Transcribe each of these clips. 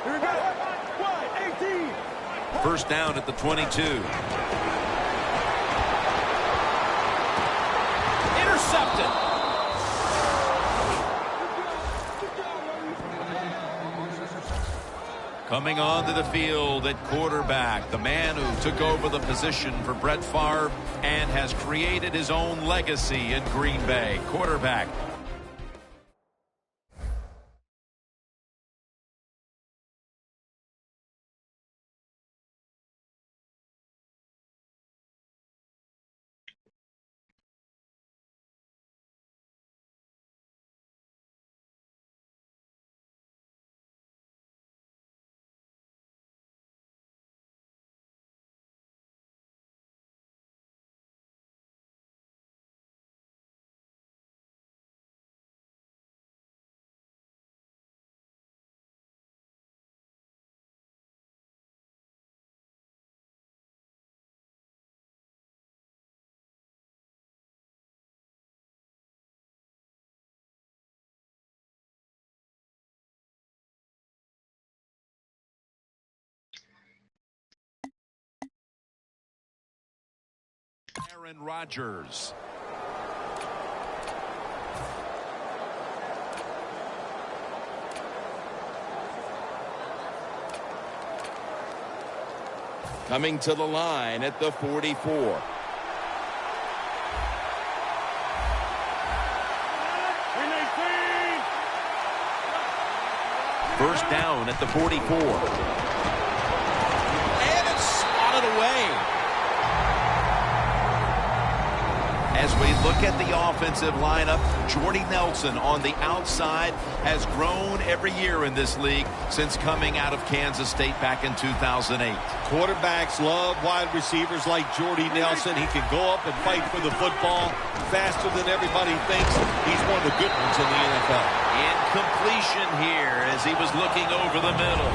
Here we go. 18. First down at the 22. Intercepted. Coming onto the field at quarterback, the man who took over the position for Brett Favre and has created his own legacy in Green Bay. Quarterback. Aaron Rodgers. Coming to the line at the 44. First down at the 44. And it's swatted away. As we look at the offensive lineup, Jordy Nelson on the outside has grown every year in this league since coming out of Kansas State back in 2008. Quarterbacks love wide receivers like Jordy Nelson. He can go up and fight for the football faster than everybody thinks. He's one of the good ones in the NFL. Incompletion here as he was looking over the middle.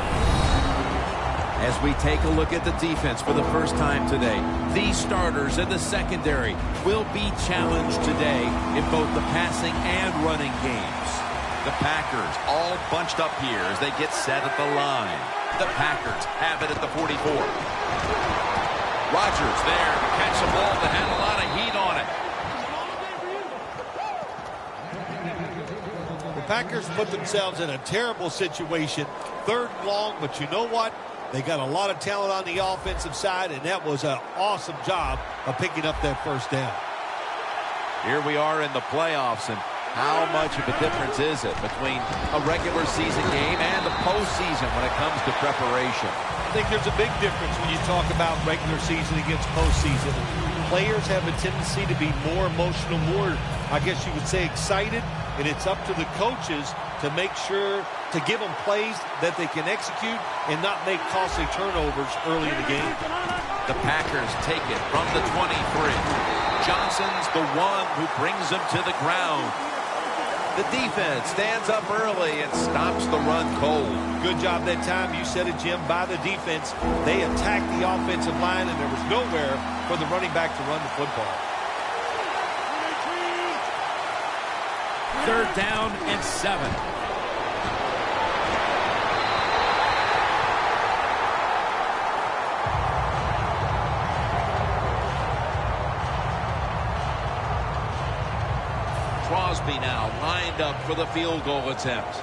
As we take a look at the defense for the first time today, these starters in the secondary will be challenged today in both the passing and running games. The Packers all bunched up here as they get set at the line. The Packers have it at the 44. Rodgers there to catch the ball that had a lot of heat on it. The Packers put themselves in a terrible situation. 3rd and long, but you know what? They got a lot of talent on the offensive side, and that was an awesome job of picking up that first down. Here we are in the playoffs, and how much of a difference is it between a regular season game and the postseason when it comes to preparation? I think there's a big difference when you talk about regular season against postseason. Players have a tendency to be more emotional, more, I guess you would say, excited, and it's up to the coaches to make sure to give them plays that they can execute and not make costly turnovers early in the game. The Packers take it from the 23. Johnson's the one who brings them to the ground. The defense stands up early and stops the run cold. Good job that time. You said it, Jim, by the defense. They attacked the offensive line, and there was nowhere for the running back to run the football. 3rd down and 7. Crosby now lined up for the field goal attempt.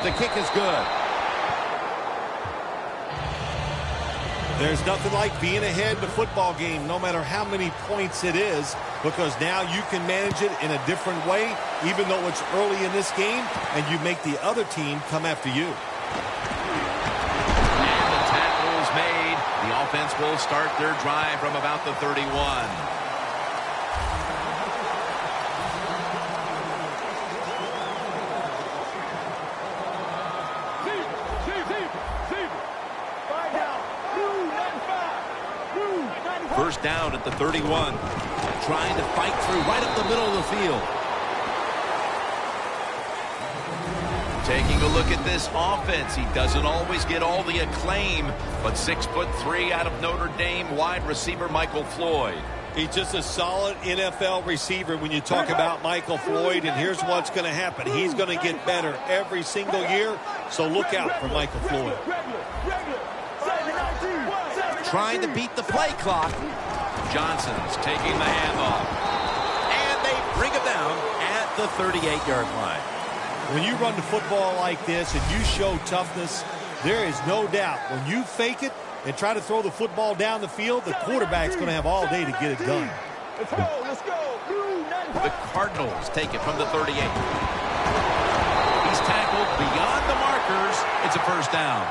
The kick is good. There's nothing like being ahead in the football game, no matter how many points it is, because now you can manage it in a different way, even though it's early in this game, and you make the other team come after you. And the tackle is made. The offense will start their drive from about the 31. First down at the 31. Trying to fight through right up the middle of the field. Taking a look at this offense. He doesn't always get all the acclaim, but 6'3" out of Notre Dame wide receiver Michael Floyd. He's just a solid NFL receiver when you talk about Michael Floyd, and here's what's going to happen. He's going to get better every single year, so look out for Michael Floyd. Trying to beat the play clock. Johnson's taking the handoff. And they bring him down at the 38-yard line. When you run the football like this and you show toughness, there is no doubt when you fake it and try to throw the football down the field, the quarterback's going to have all day to get it done. Let's go, let's go. The Cardinals take it from the 38. He's tackled beyond the markers. It's a first down.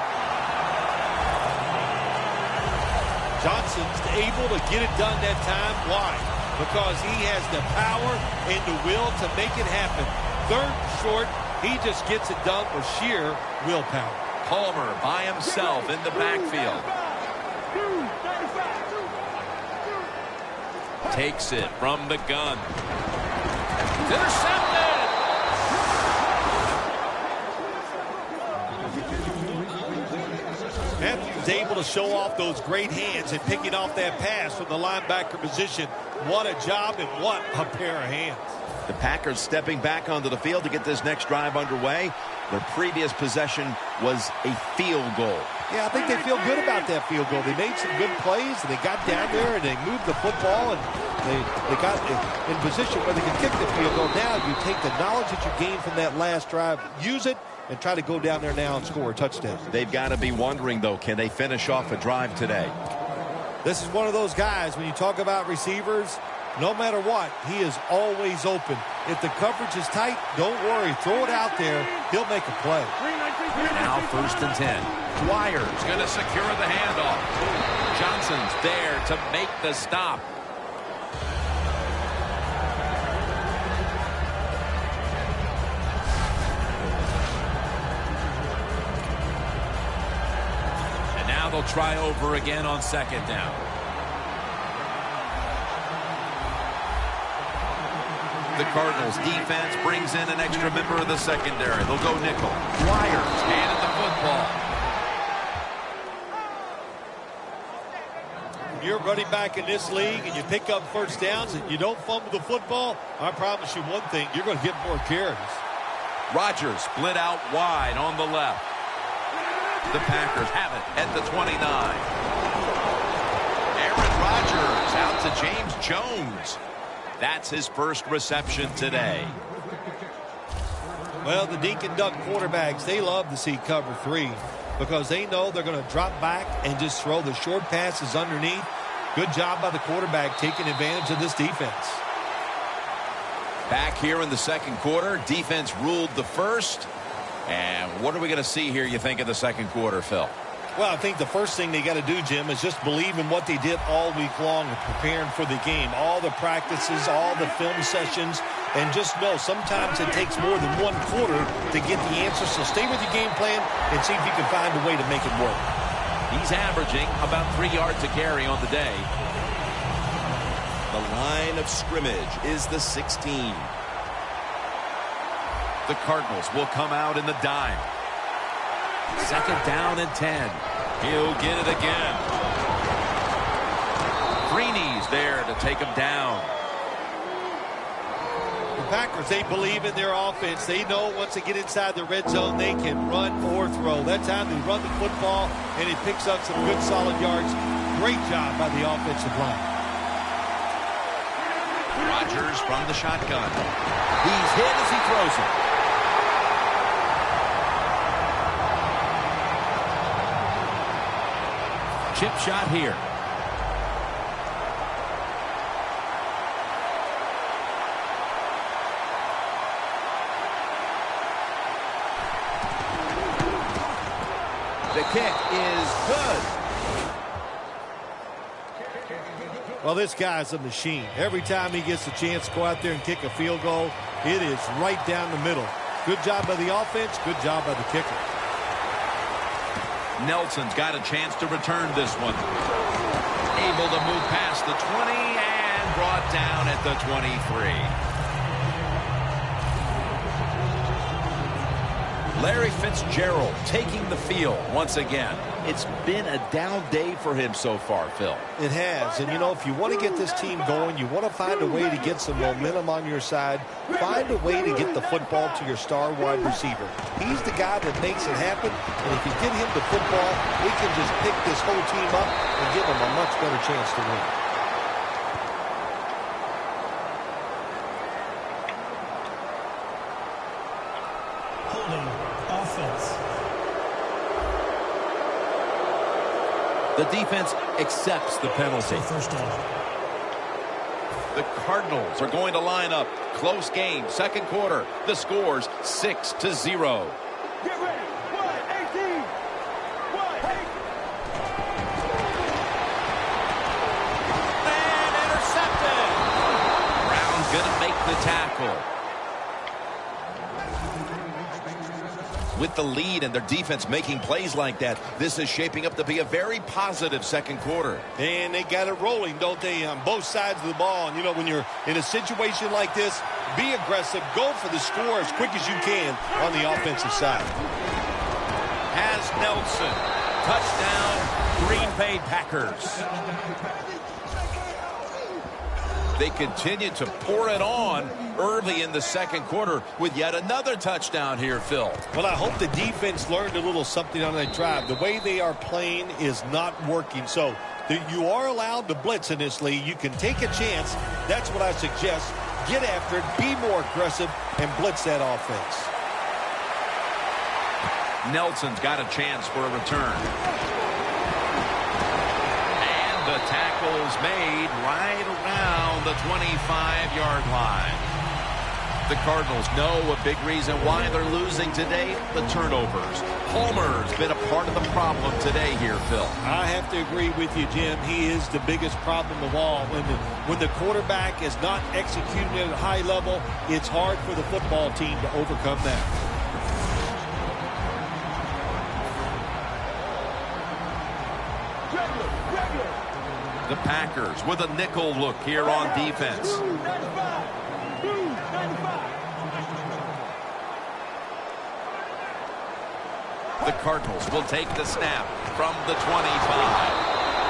Johnson's able to get it done that time. Why? Because he has the power and the will to make it happen. Third and short, he just gets it done with sheer willpower. Palmer by himself in the backfield. Takes it from the gun. Intercepted! Matthews able to show off those great hands and picking off that pass from the linebacker position. What a job and what a pair of hands. The Packers stepping back onto the field to get this next drive underway. Their previous possession was a field goal. Yeah, I think they feel good about that field goal. They made some good plays, and they got down there, and they moved the football, and they got in position where they can kick the field goal. Now you take the knowledge that you gained from that last drive, use it, and try to go down there now and score a touchdown. They've got to be wondering, though, can they finish off a drive today? This is one of those guys, when you talk about receivers, no matter what, he is always open. If the coverage is tight, don't worry. Throw it out there. He'll make a play. Now first and 10. Dwyer's going to secure the handoff. Johnson's there to make the stop. And now they'll try over again on second down. The Cardinals defense brings in an extra member of the secondary. They'll go nickel. Dwyer's handed the football. You're running back in this league and you pick up first downs and you don't fumble the football, I promise you one thing, you're going to get more carries. Rodgers split out wide on the left. The Packers have it at the 29. Aaron Rodgers out to James Jones. That's his first reception today. Well, the dink and duck quarterbacks, they love to see cover 3 because they know they're going to drop back and just throw the short passes underneath. Good job by the quarterback taking advantage of this defense. Back here in the second quarter, defense ruled the first. And what are we going to see here, you think, in the second quarter, Phil? Well, I think the first thing they got to do, Jim, is just believe in what they did all week long and preparing for the game. All the practices, all the film sessions, and just know sometimes it takes more than one quarter to get the answer. So stay with your game plan and see if you can find a way to make it work. He's averaging about 3 yards a carry on the day. The line of scrimmage is the 16. The Cardinals will come out in the dime. Second down and 10. He'll get it again. Freeney's there to take him down. The Packers, they believe in their offense. They know once they get inside the red zone, they can run or throw. That time they run the football, and he picks up some good solid yards. Great job by the offensive line. Rodgers from the shotgun. He's hit as he throws it. Chip shot here. The kick is good. Well, this guy's a machine. Every time he gets a chance to go out there and kick a field goal, it is right down the middle. Good job by the offense, good job by the kicker. Nelson's got a chance to return this one. Able to move past the 20 and brought down at the 23. Larry Fitzgerald taking the field once again. It's been a down day for him so far, Phil. It has. And, you know, if you want to get this team going, you want to find a way to get some momentum on your side. Find a way to get the football to your star wide receiver. He's the guy that makes it happen. And if you get him the football, he can just pick this whole team up and give them a much better chance to win. Holding offense. The defense accepts the penalty. First down. The Cardinals are going to line up. Close game, second quarter. The score's 6-0. Get ready. 1-18. 1-8. And intercepted. Brown's going to make the tackle. With the lead and their defense making plays like that, this is shaping up to be a very positive second quarter. And they got it rolling, don't they, on both sides of the ball. And, you know, when you're in a situation like this, be aggressive. Go for the score as quick as you can on the offensive side. Has Nelson. Touchdown, Green Bay Packers. They continue to pour it on early in the second quarter with yet another touchdown here, Phil. Well, I hope the defense learned a little something on that drive. The way they are playing is not working. So you are allowed to blitz in this league. You can take a chance. That's what I suggest. Get after it, be more aggressive, and blitz that offense. Nelson's got a chance for a return. The tackle's made right around the 25-yard line. The Cardinals know a big reason why they're losing today, the turnovers. Palmer's been a part of the problem today here, Phil. I have to agree with you, Jim. He is the biggest problem of all. When the quarterback is not executing at a high level, it's hard for the football team to overcome that. The Packers with a nickel look here on defense. The Cardinals will take the snap from the 25.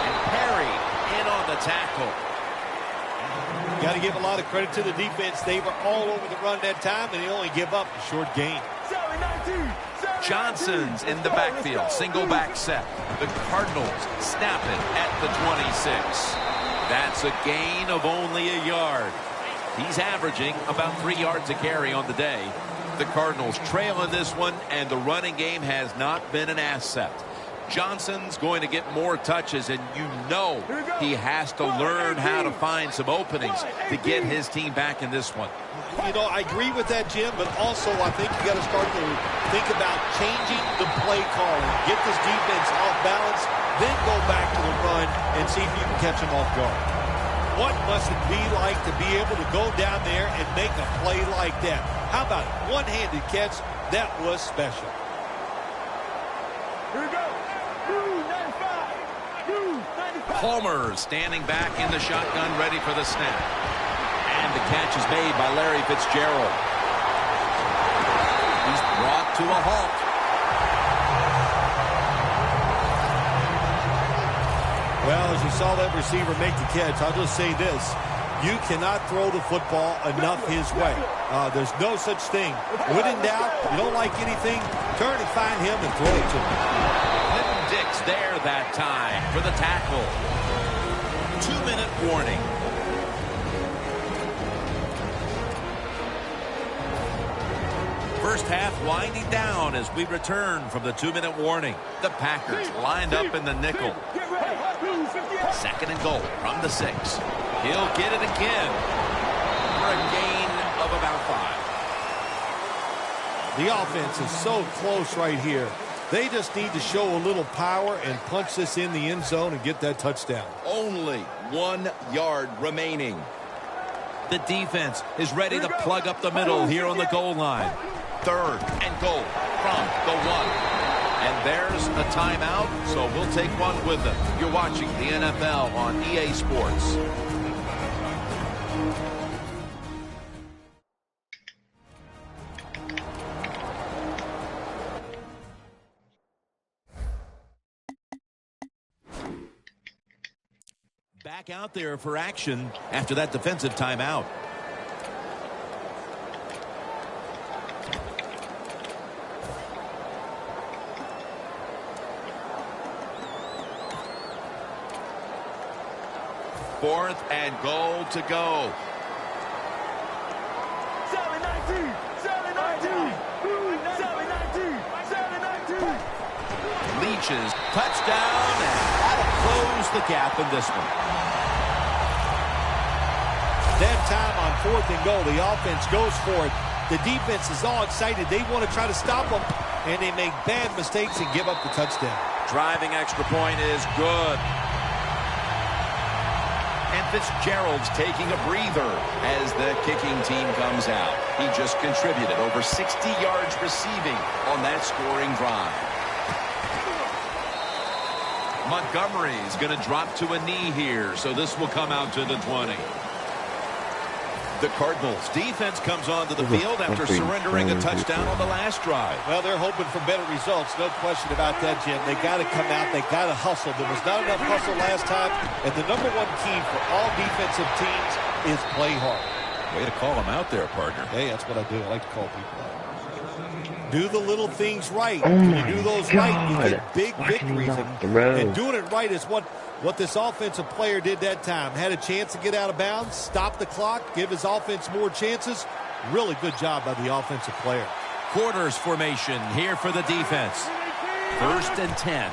And Perry in on the tackle. Got to give a lot of credit to the defense. They were all over the run that time, and they only give up a short gain. Johnson's in the backfield. Single back set. The Cardinals snap it at the 26. That's a gain of only a yard. He's averaging about 3 yards a carry on the day. The Cardinals trail in this one, and the running game has not been an asset. Johnson's going to get more touches, and you know he has to learn how to find some openings to get his team back in this one. You know, I agree with that, Jim, but also I think you got to start to think about changing the play calling. Get this defense off balance, then go back to the run and see if you can catch them off guard. What must it be like to be able to go down there and make a play like that? How about one-handed catch? That was special. Here we go. 95. Palmer standing back in the shotgun, ready for the snap. And the catch is made by Larry Fitzgerald. He's brought to a halt. Well, as you saw that receiver make the catch, I'll just say this. You cannot throw the football enough his way. There's no such thing. When in doubt, you don't like anything, turn and find him and throw it to him. Clinton Dix there that time for the tackle. 2-minute warning. First half winding down as we return from the 2-minute warning. The Packers lined up in the nickel. Second and goal from the 6. He'll get it again for a gain of about 5. The offense is so close right here. They just need to show a little power and punch this in the end zone and get that touchdown. Only 1 yard remaining. The defense is ready to plug up the middle here on the goal line. Third and goal from the 1. And there's a timeout, so we'll take one with them. You're watching the NFL on EA Sports. Back out there for action after that defensive timeout. Fourth and goal to go. 7-19, 7-19, 7-19, 7-19. Leaches, touchdown, and that'll close the gap in this one. That time on fourth and goal, the offense goes for it. The defense is all excited. They want to try to stop them, and they make bad mistakes and give up the touchdown. Driving extra point is good. And Fitzgerald's taking a breather as the kicking team comes out. He just contributed over 60 yards receiving on that scoring drive. Montgomery's going to drop to a knee here, so this will come out to the 20. The Cardinals defense comes onto the field after surrendering a touchdown on the last drive. Well, they're hoping for better results. No question about that, Jim. They got to come out. They got to hustle. There was not enough hustle last time. And the number one key for all defensive teams is play hard. Way to call him out there, partner. Hey, that's what I do. I like to call people out. Do the little things right. When you do those right, you get big victories. And doing it right is what this offensive player did that time. Had a chance to get out of bounds, stop the clock, give his offense more chances. Really good job by the offensive player. Quarters formation here for the defense. 1st and 10.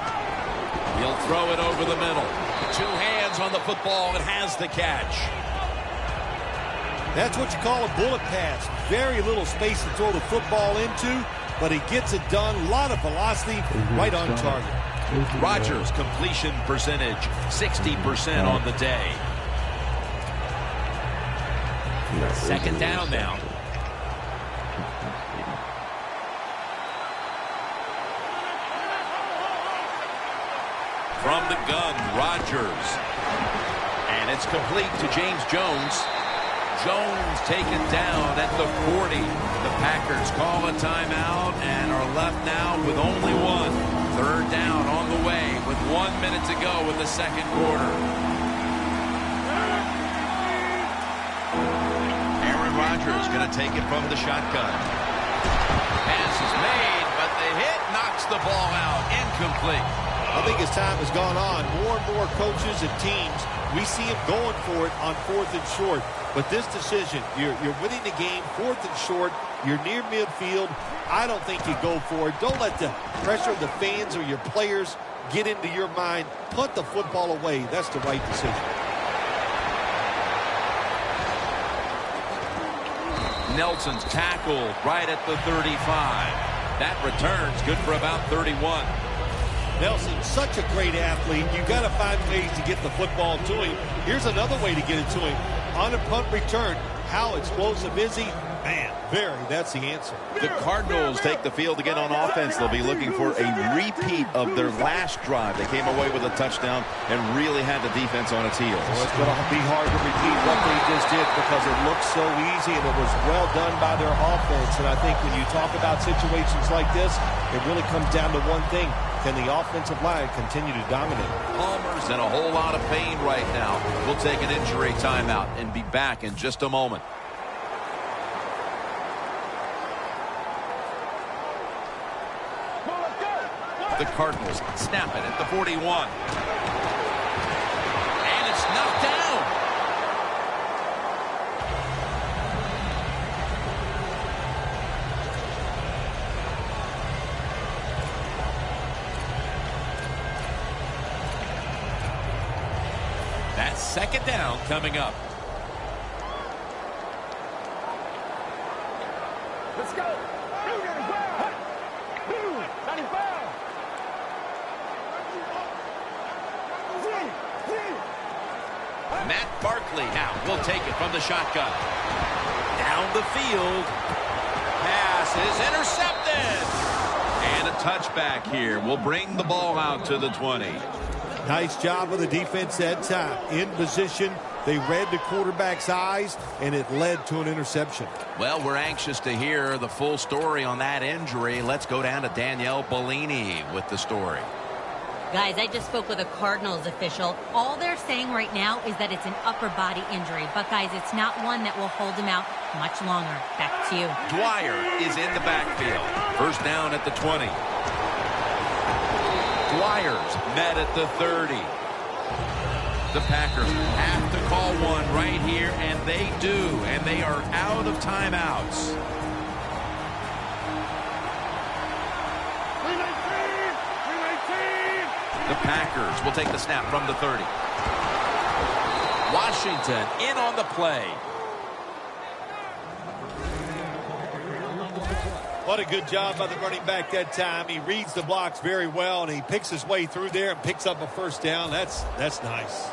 He'll throw it over the middle. 2 hands on the football and has the catch. That's what you call a bullet pass. Very little space to throw the football into, but he gets it done. A lot of velocity, right on target. Rodgers' completion percentage, 60% on the day. 2nd down now. From the gun, Rodgers. And it's complete to James Jones. Jones taken down at the 40. The Packers call a timeout and are left now with only 1. 3rd down on the way with 1 minute to go in the 2nd quarter. Aaron Rodgers going to take it from the shotgun. Pass is made, but the hit knocks the ball out. Incomplete. I think as time has gone on, more and more coaches and teams, we see them going for it on 4th and short. But this decision, you're winning the game, 4th and short, you're near midfield. I don't think you go for it. Don't let the pressure of the fans or your players get into your mind. Punt the football away. That's the right decision. Nelson's tackled right at the 35. That return's good for about 31. Nelson, such a great athlete. You got to find ways to get the football to him. Here's another way to get it to him. On a punt return, how explosive is he? Man, that's the answer. The Cardinals take the field again on offense. They'll be looking for a repeat of their last drive. They came away with a touchdown and really had the defense on its heels. Well, it's going to be hard to repeat what they just did because it looked so easy and it was well done by their offense. And I think when you talk about situations like this, it really comes down to one thing. Can the offensive line continue to dominate? Palmer's in a whole lot of pain right now. We'll take an injury timeout and be back in just a moment. The Cardinals snap it at the 41. And it's knocked down. That's 2nd down coming up. Let's go. Matt Barkley now will take it from the shotgun. Down the field. Pass is intercepted. And a touchback here will bring the ball out to the 20. Nice job of the defense that time. In position, they read the quarterback's eyes, and it led to an interception. Well, we're anxious to hear the full story on that injury. Let's go down to Danielle Bellini with the story. Guys, I just spoke with a Cardinals official. All they're saying right now is that it's an upper body injury. But, guys, it's not one that will hold him out much longer. Back to you. Dwyer is in the backfield. First down at the 20. Dwyer's met at the 30. The Packers have to call one right here, and they do. And they are out of timeouts. The Packers will take the snap from the 30. Washington in on the play. What a good job by the running back that time. He reads the blocks very well, and he picks his way through there and picks up a first down. That's nice.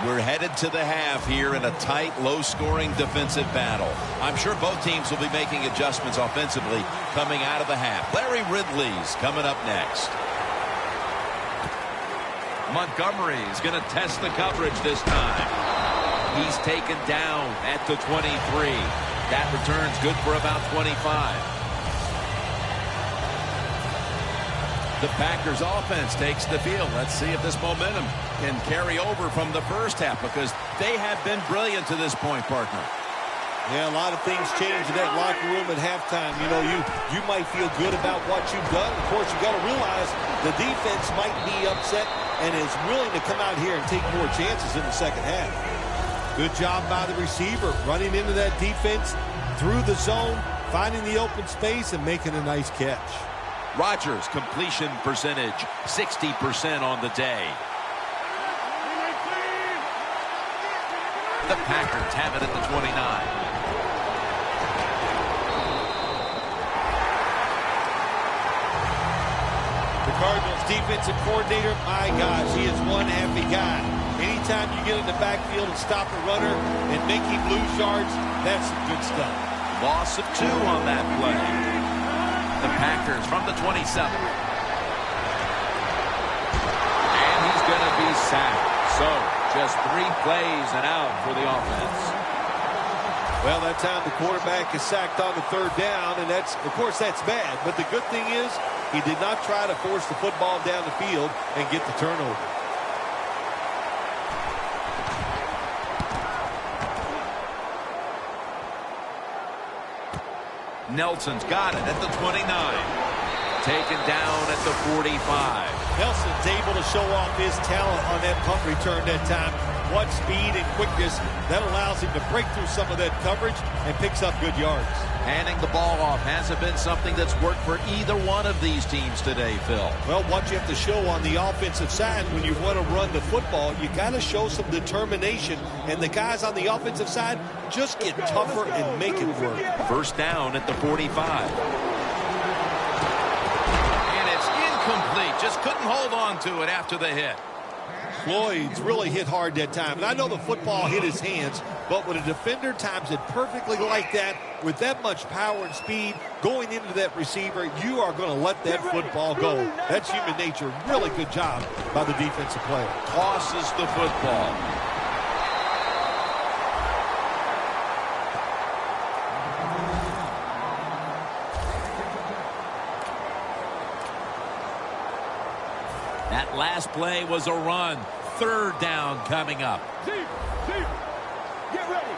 We're headed to the half here in a tight, low-scoring defensive battle. I'm sure both teams will be making adjustments offensively coming out of the half. Larry Ridley's coming up next. Montgomery's going to test the coverage this time. He's taken down at the 23. That return's good for about 25. The Packers offense takes the field. Let's see if this momentum can carry over from the first half, because they have been brilliant to this point, partner. Yeah, a lot of things change in that locker room at halftime. You know, you might feel good about what you've done. Of course, you've got to realize the defense might be upset and is willing to come out here and take more chances in the second half. Good job by the receiver, running into that defense through the zone, finding the open space, and making a nice catch. Rodgers' completion percentage, 60% on the day. The Packers have it at the 29. The Cardinals defensive coordinator, my gosh, he is one happy guy. Anytime you get in the backfield and stop a runner and make him lose yards, that's some good stuff. Loss of 2 on that play. The Packers from the 27. And he's going to be sacked. So, just 3 plays and out for the offense. Well, that time the quarterback is sacked on the 3rd down, and that's, of course, that's bad. But the good thing is he did not try to force the football down the field and get the turnover. Nelson's got it at the 29. Taken down at the 45. Nelson's able to show off his talent on that punt return that time. What speed and quickness that allows him to break through some of that coverage and picks up good yards. Handing the ball off hasn't been something that's worked for either one of these teams today, Phil. Well, what you have to show on the offensive side when you want to run the football, you got to show some determination. And the guys on the offensive side just get tougher and make it work. First down at the 45. And it's incomplete. Just couldn't hold on to it after the hit. Floyd's really hit hard that time. And I know the football hit his hands, but when a defender times it perfectly like that, with that much power and speed going into that receiver, you are going to let that football go. That's human nature. Really good job by the defensive player. Tosses the football. That last play was a run. 3rd down coming up. Get ready.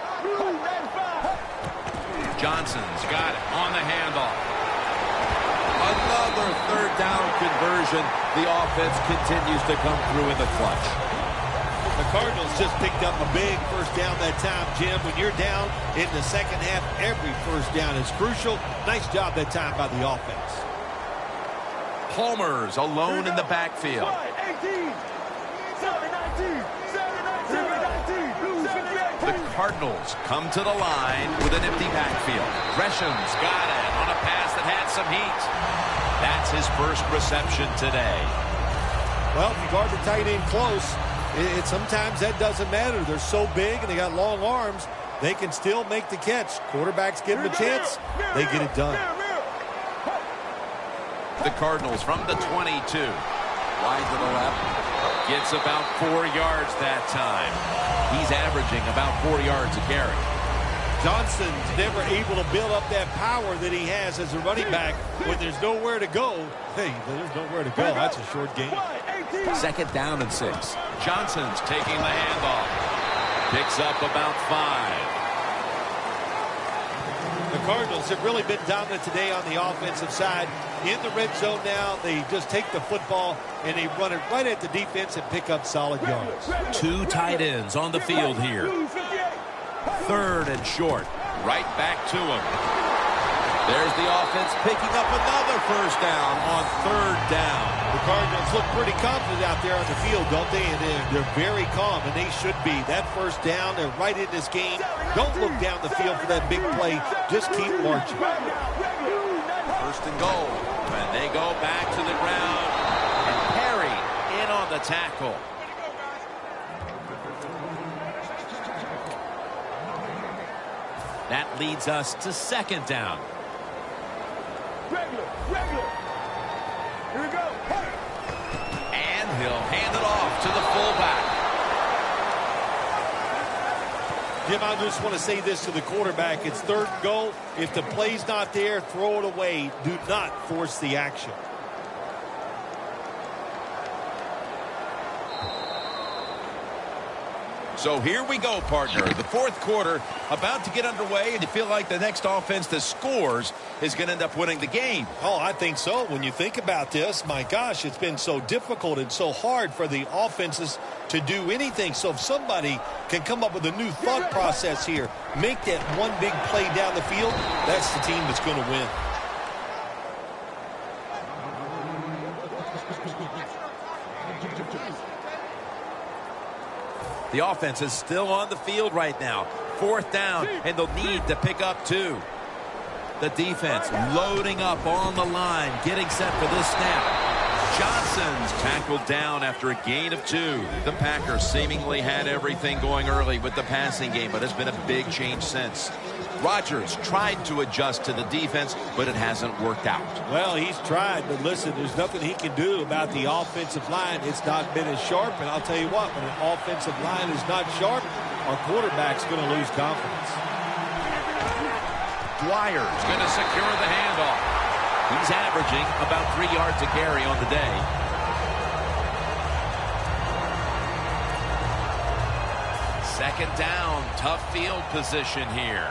Johnson's got it on the handoff. Another 3rd down conversion. The offense continues to come through in the clutch. The Cardinals just picked up a big first down that time, Jim. When you're down in the second half, every first down is crucial. Nice job that time by the offense. Palmer's alone in the backfield. 18. 7-19. 7-19. The Cardinals come to the line with an empty backfield. Gresham's got it on a pass that had some heat. That's his first reception today. Well, if you guard the tight end close, sometimes that doesn't matter. They're so big and they got long arms, they can still make the catch. Quarterbacks give them a chance, they get it done. The Cardinals from the 22. Wide to the left. Gets about 4 yards that time. He's averaging about 4 yards a carry. Johnson's never able to build up that power that he has as a running back. When there's nowhere to go, hey, there's nowhere to go. That's a short game. 2nd down and 6. Johnson's taking the handoff. Picks up about 5. The Cardinals have really been dominant today on the offensive side. In the red zone now, they just take the football and they run it right at the defense and pick up solid yards. 2 tight ends on the field here. 3rd and short. Right back to him. There's the offense picking up another first down on 3rd down. The Cardinals look pretty confident out there on the field, don't they? And they're very calm, and they should be. That first down, they're right in this game. Don't look down the field for that big play. Just keep marching. 1st and goal. And they go back to the ground. And Perry in on the tackle. That leads us to 2nd down. Regular. Here we go. Hey. And he'll hand it off to the fullback. Jim, I just want to say this to the quarterback. It's 3rd and goal. If the play's not there, throw it away. Do not force the action. So here we go, partner. The 4th quarter about to get underway, and you feel like the next offense that scores is going to end up winning the game. Oh, I think so. When you think about this, my gosh, it's been so difficult and so hard for the offenses to do anything. So if somebody can come up with a new thought process here, make that one big play down the field, that's the team that's going to win. The offense is still on the field right now. 4th down, and they'll need to pick up 2. The defense loading up on the line, getting set for this snap. Johnson's tackled down after a gain of 2. The Packers seemingly had everything going early with the passing game, but it's been a big change since. Rodgers tried to adjust to the defense, but it hasn't worked out. Well, he's tried, but listen, there's nothing he can do about the offensive line. It's not been as sharp, and I'll tell you what, when an offensive line is not sharp, our quarterback's going to lose confidence. Dwyer's going to secure the handoff. He's averaging about 3 yards a carry on the day. Second down, tough field position here.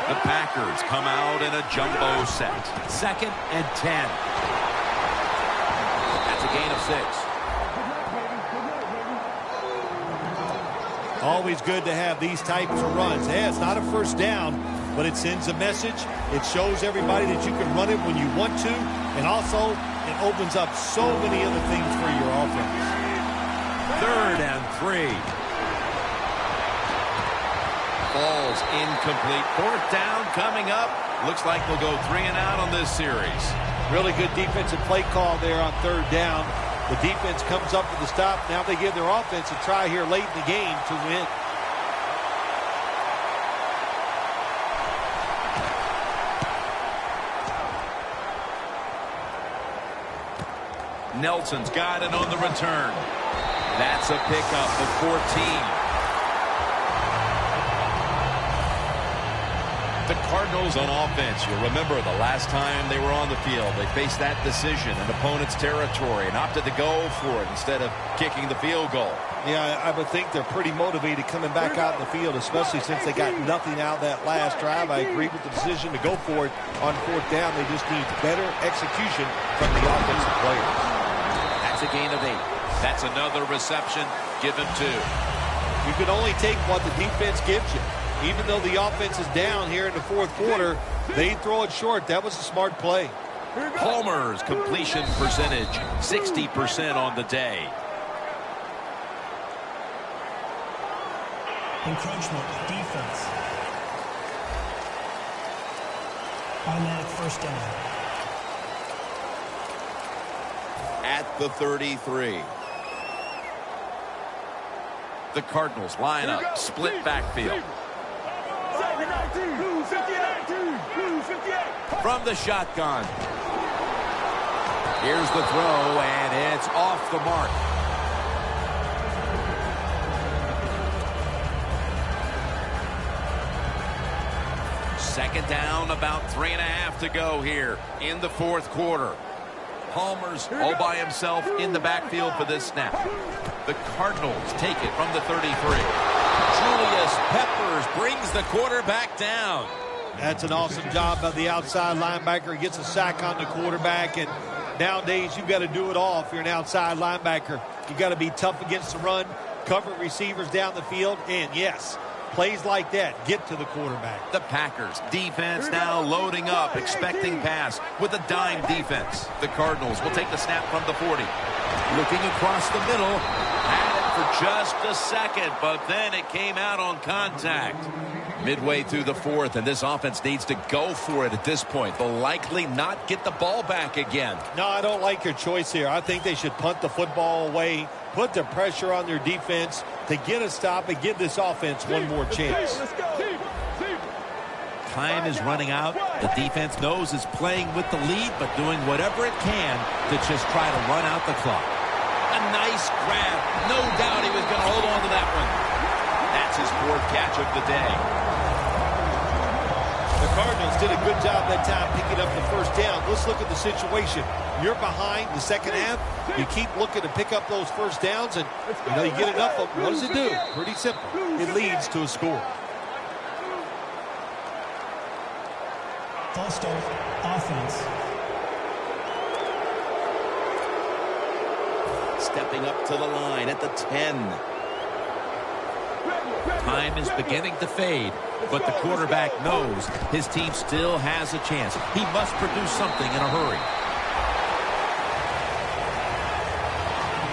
The Packers come out in a jumbo set. 2nd and 10. That's a gain of 6. Always good to have these types of runs. Yeah, it's not a first down, but it sends a message. It shows everybody that you can run it when you want to, and also it opens up so many other things for your offense. 3rd and 3. Ball's incomplete. 4th down coming up. Looks like they'll go 3 and out on this series. Really good defensive play call there on 3rd down. The defense comes up with the stop. Now they give their offense a try here late in the game to win. Nelson's got it on the return. That's a pickup of 14. The Cardinals on offense, you'll remember the last time they were on the field, they faced that decision in opponent's territory and opted to go for it instead of kicking the field goal. Yeah, I would think they're pretty motivated coming back out in the field, especially since they got nothing out of that last drive. I agree with the decision to go for it on 4th down. They just need better execution from the offensive players. That's a gain of 8. That's another reception. Give him 2. You can only take what the defense gives you. Even though the offense is down here in the 4th quarter, they throw it short. That was a smart play. Palmer's completion percentage, 60% on the day. Encroachment defense. Automatic first down. At the 33. The Cardinals line up, split backfield. From the shotgun. Here's the throw, and it's off the mark. Second down, about 3.5 to go here in the fourth quarter. Palmer's all by himself in the backfield for this snap. The Cardinals take it from the 33. Julius Peppers brings the quarterback down. That's an awesome job by the outside linebacker. He gets a sack on the quarterback, and nowadays you've got to do it all if you're an outside linebacker. You've got to be tough against the run, cover receivers down the field, and yes, plays like that get to the quarterback. The Packers defense now loading up, expecting pass with a dime defense. The Cardinals will take the snap from the 40. Looking across the middle, had it for just a second, but then it came out on contact. Midway through the fourth, and this offense needs to go for it at this point. They'll likely not get the ball back again. No, I don't like your choice here. I think they should punt the football away, put the pressure on their defense to get a stop and give this offense one more chance. Time is running out. The defense knows it's playing with the lead, but doing whatever it can to just try to run out the clock. A nice grab. No doubt he was going to hold on to that one. That's his fourth catch of the day. The Cardinals did a good job that time picking up the first down. Let's look at the situation. You're behind the second half. You keep looking to pick up those first downs, and you get enough of them. What does it do? Pretty simple. It leads to a score. False start, offense. Stepping up to the line at the 10. Time is beginning to fade, but the quarterback knows his team still has a chance. He must produce something in a hurry.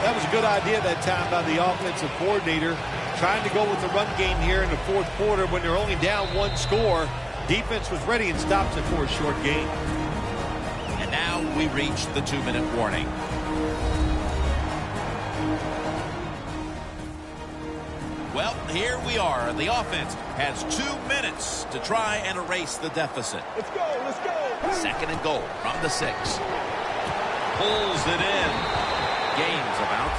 That was a good idea that time by the offensive coordinator, trying to go with the run game here in the fourth quarter when they're only down one score. Defense was ready and stopped it for a short gain. And now we reach the 2-minute warning. Well, here we are. The offense has 2 minutes to try and erase the deficit. Let's go, let's go. Second and goal from the 6. Pulls it in. Game's about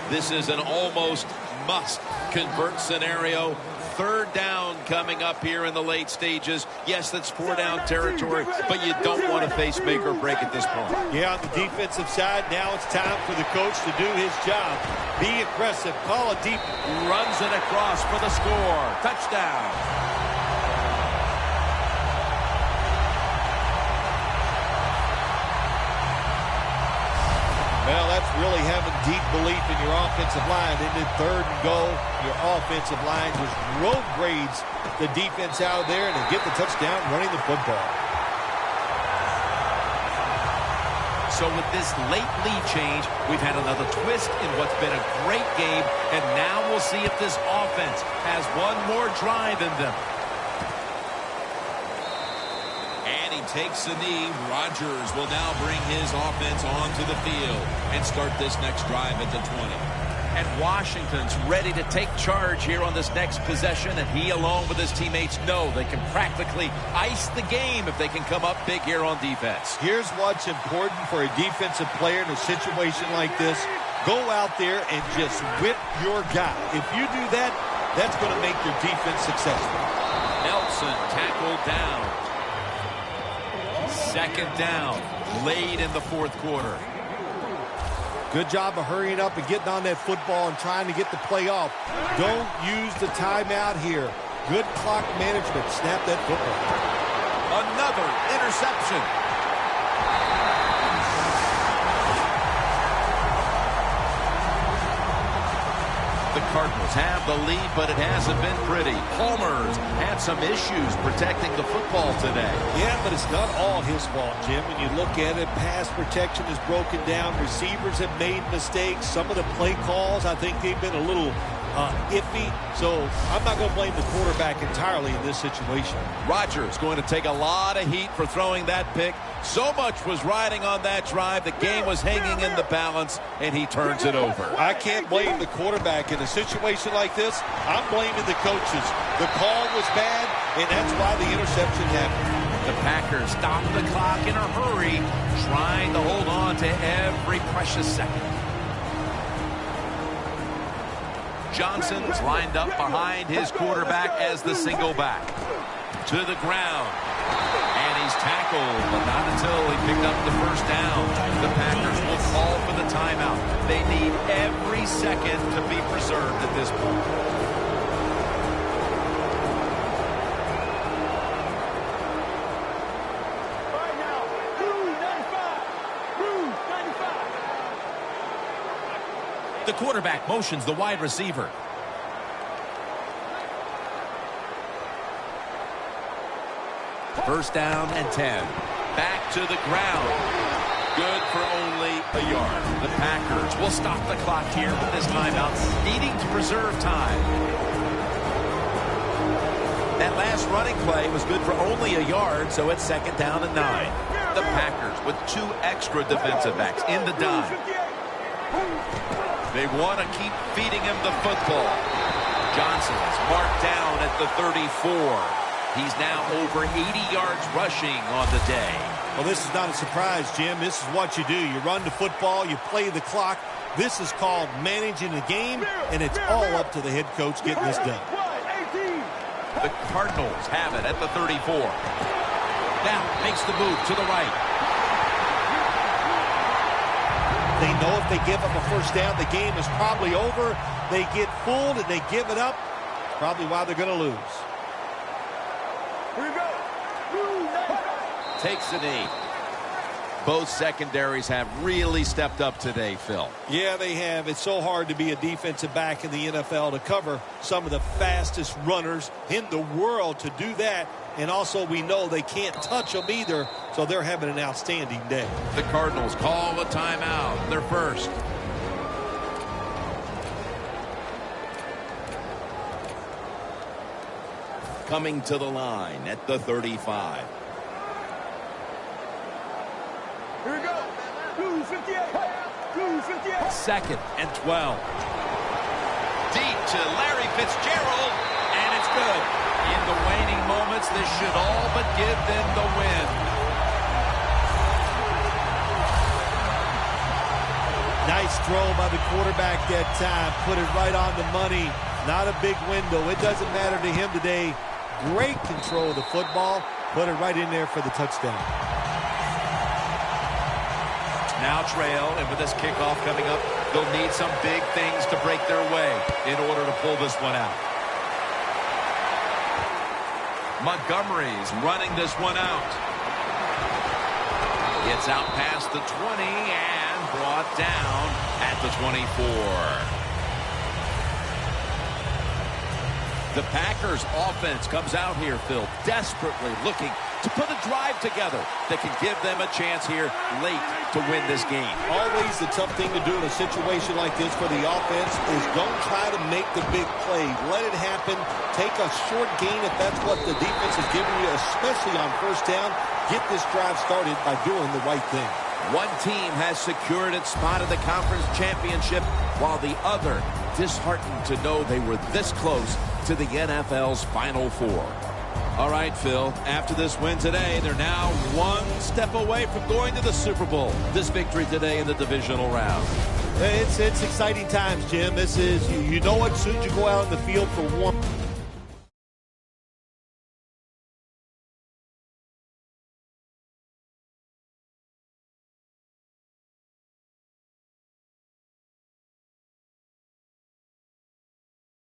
3. This is an almost must-convert scenario. Third down coming up here in the late stages. Yes, that's 4-down territory, but you don't want to face make or break at this point. Yeah, on the defensive side, now it's time for the coach to do his job. Be aggressive, call it deep. Runs it across for the score. Touchdown. Well, that's really having deep belief in your offensive line. In the third and goal, your offensive line just road grades the defense out there and they get the touchdown running the football. So with this late lead change, we've had another twist in what's been a great game, and now we'll see if this offense has one more drive in them. Takes the knee. Rodgers will now bring his offense onto the field and start this next drive at the 20. And Washington's ready to take charge here on this next possession, and he, along with his teammates, know they can practically ice the game if they can come up big here on defense. Here's what's important for a defensive player in a situation like this. Go out there and just whip your guy. If you do that, that's going to make your defense successful. Nelson tackled down. Second down, late in the fourth quarter. Good job of hurrying up and getting on that football and trying to get the play off. Don't use the timeout here. Good clock management. Snap that football. Another interception. The Cardinals have the lead, but it hasn't been pretty. Palmer's had some issues protecting the football today. Yeah, but it's not all his fault, Jim. When you look at it, pass protection is broken down. Receivers have made mistakes. Some of the play calls, I think they've been a little iffy. So I'm not going to blame the quarterback entirely in this situation. Rodgers going to take a lot of heat for throwing that pick. So much was riding on that drive. The game was hanging in the balance, and he turns it over. I can't blame the quarterback in a situation like this. I'm blaming the coaches. The call was bad, and that's why the interception happened. The Packers stop the clock in a hurry, trying to hold on to every precious second. Johnson's lined up behind his quarterback as the single back. To the ground. And he's tackled, but not until he picked up the first down. The Packers will call for the timeout. They need every second to be preserved at this point. The quarterback motions the wide receiver. First down and 10. Back to the ground. Good for only a yard. The Packers will stop the clock here with this timeout, needing to preserve time. That last running play was good for only a yard, so it's second down and 9. The Packers with 2 extra defensive backs in the dime. They want to keep feeding him the football. Johnson's marked down at the 34. He's now over 80 yards rushing on the day. Well, this is not a surprise, Jim. This is what you do. You run the football, you play the clock. This is called managing the game, and it's all up to the head coach getting this done. The Cardinals have it at the 34. Now makes the move to the right. They know if they give up a first down, the game is probably over. They get fooled and they give it up. Probably why they're going to lose. Here we go. Takes a knee. Both secondaries have really stepped up today, Phil. Yeah, they have. It's so hard to be a defensive back in the NFL to cover some of the fastest runners in the world to do that. And also we know they can't touch them either, so they're having an outstanding day. The Cardinals call a timeout. They're first. Coming to the line at the 35. Here we go. Blue 58. Blue 58. Second and 12. Deep to Larry Fitzgerald, and it's good. In the waning moments, this should all but give them the win. Nice throw by the quarterback that time. Put it right on the money. Not a big window. It doesn't matter to him today. Great control of the football. Put it right in there for the touchdown. Now trail, and with this kickoff coming up, they'll need some big things to break their way in order to pull this one out. Montgomery's running this one out. It's out past the 20 and brought down at the 24. The Packers offense comes out here, Phil, desperately looking to put a drive together that can give them a chance here late to win this game. Always the tough thing to do in a situation like this for the offense is don't try to make the big play. Let it happen. Take a short gain if that's what the defense is giving you, especially on first down. Get this drive started by doing the right thing. One team has secured its spot in the conference championship, while the other disheartened to know they were this close to the NFL's Final Four. All right, Phil, after this win today, they're now one step away from going to the Super Bowl. This victory today in the divisional round. It's exciting times, Jim. This is, you know what, as soon as you go out on the field for one.